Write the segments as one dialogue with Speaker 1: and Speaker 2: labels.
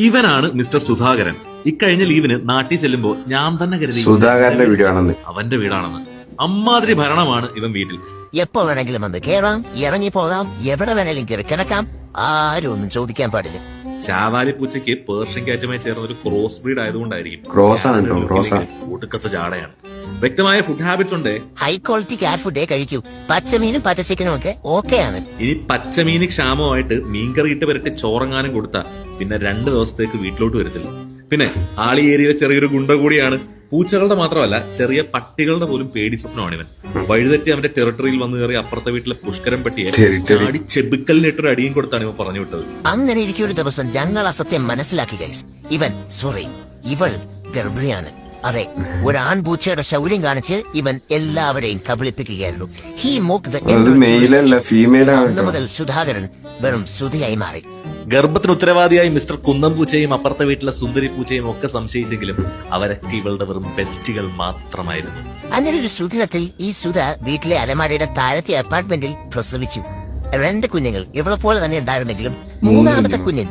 Speaker 1: ഇവനാണ് മിസ്റ്റർ സുധാകരൻ. ഇക്കഴിഞ്ഞ ലീവിന് നാട്ടിൽ ചെല്ലുമ്പോ ഞാൻ തന്നെ കരുതി
Speaker 2: സുധാകരന്റെ വീടാണെന്ന്,
Speaker 1: അവന്റെ വീടാണെന്ന്. അമ്മാതിരി ഭരണമാണ് ഇവൻ വീട്ടിൽ.
Speaker 3: എപ്പോ വേണമെങ്കിലും വന്ന് കേറാം, ഇറങ്ങി പോകാം, എവിടെ വേണേലും കയറി കിടക്കാം, ആരും ഒന്നും ചോദിക്കാൻ പാടില്ല.
Speaker 1: ചാവാലി പൂച്ചയ്ക്ക് പേർഷ്യൻ കാറ്റുമായി ചേർന്ന ഒരു ക്രോസ് ബ്രീഡ് ആയതുകൊണ്ടായിരിക്കും
Speaker 2: ക്രോസ് ആണ് കേട്ടോ, ക്രോസ് ആണ്.
Speaker 1: ഒടുക്കത്തെ ജാടയാണ്. വ്യക്തമായ ഫുഡ് ഹാബിറ്റ്സ് ഉണ്ട്.
Speaker 3: ഹൈ ക്വാളിറ്റി കാറ്റ് ഫുഡേ കഴിക്കൂ. പച്ചമീനും പച്ചച്ചിക്കനും ഒക്കെ ഓക്കെയാണ്.
Speaker 1: ഇനി പച്ചമീന് ക്ഷാമമായിട്ട് മീൻകറി ഇട്ട് വരട്ടി ചോറങ്ങാനും കൊടുത്താ പിന്നെ 2 ദിവസത്തേക്ക് വീട്ടിലോട്ട് വരത്തില്ല. പിന്നെ ആളി ഏരിയയിലെ ചെറിയൊരു ഗുണ്ട കൂടിയാണ്. പൂച്ചകളുടെ മാത്രമല്ല ചെറിയ പട്ടികളുടെ പോലും പേടി സ്വപ്നമാണ് ഇവൻ. വഴിതെറ്റി അവന്റെ ടെറിട്ടറിയിൽ വന്നു കയറി അപ്പുറത്തെ വീട്ടിലെ പുഷ്കരം പട്ടിയെ ചാടി ചെബിക്കലിനിട്ടൊരു അടിയും കൊടുത്താണ് ഇവൻ പറഞ്ഞു വിട്ടത്.
Speaker 3: അങ്ങനെ ഇരിക്കും ഒരു ദിവസം ഞങ്ങൾ ആ സത്യം മനസ്സിലാക്കി ഗൈസ്. ഇവൾ ഗർഭിണിയാണ്. അതെ, ഒരു ആൺപൂച്ചയുടെ ശൗര്യം കാണിച്ച് ഇവൻ എല്ലാവരെയും കബളിപ്പിക്കുകയായിരുന്നു. അന്ന് മുതൽ സുധാകരൻ വെറും സുധിയായി മാറി.
Speaker 1: ഗർഭത്തിന് ഉത്തരവാദിയായി മിസ്റ്റർ കുന്നം പൂച്ചയും അപ്പുറത്തെ വീട്ടിലെ സുന്ദരി പൂച്ചയും ഒക്കെ സംശയിച്ചെങ്കിലും അവരൊക്കെ ഇവളുടെ വെറും ബെസ്റ്റുകൾ മാത്രമായിരുന്നു.
Speaker 3: അങ്ങനെ ഒരു സുദിനത്തിൽ ഈ സുധ വീട്ടിലെ അലമാരയുടെ താഴത്തെ അപ്പാർട്ട്മെന്റിൽ പ്രസവിച്ചു. 2 കുഞ്ഞുങ്ങൾ ഇവളെ പോലെ തന്നെ ഉണ്ടായിരുന്നെങ്കിലും 3ാമത്തെ കുഞ്ഞിൻ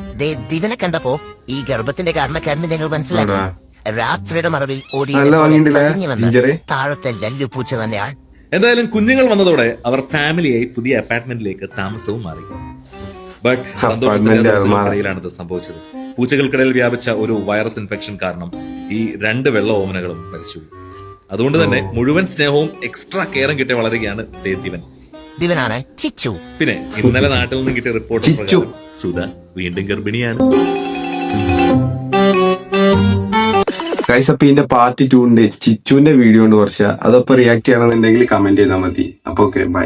Speaker 3: ദിവനെ കണ്ടപ്പോ ഈ ഗർഭത്തിന്റെ കാരണക്കാരനെ ഞങ്ങൾ മനസ്സിലാക്കി. രാത്രിയുടെ മറവിൽ ഓടി താഴത്തെ ലല്ലു പൂച്ച തന്നെയാണ്.
Speaker 1: എന്തായാലും കുഞ്ഞുങ്ങൾ വന്നതോടെ അവർ ഫാമിലിയായി പുതിയ അപ്പാർട്ട്മെന്റിലേക്ക് താമസവും മാറി. ബട്ട് സന്തോഷത്തിലാണിത് സംഭവിച്ചത്. പൂച്ചകൾക്കിടയിൽ വ്യാപിച്ച ഒരു വൈറസ് ഇൻഫെക്ഷൻ കാരണം ഈ 2 വെള്ള ഓമനകളും മരിച്ചു. അതുകൊണ്ട് തന്നെ മുഴുവൻ സ്നേഹവും എക്സ്ട്രാ കെയറും കിട്ടിയ വളരുകയാണ്
Speaker 3: ദിവനാണ് ചിച്ചു.
Speaker 1: പിന്നെ ഇന്നലെ നാട്ടിൽ നിന്നും കിട്ടിയ റിപ്പോർട്ട് സുധ വീണ്ടും ഗർഭിണിയാണ്.
Speaker 2: ഗൈസ്, അപ്പൊ ഇതിന്റെ പാർട്ട് 2 ചിച്ചുവിന്റെ വീഡിയോ ഉണ്ട് കുറച്ച്. അതൊക്കെ റിയാക്ട് ചെയ്യണമെന്നുണ്ടെങ്കിൽ കമന്റ് ചെയ്താൽ മതി. അപ്പൊ ഓക്കെ, ബൈ.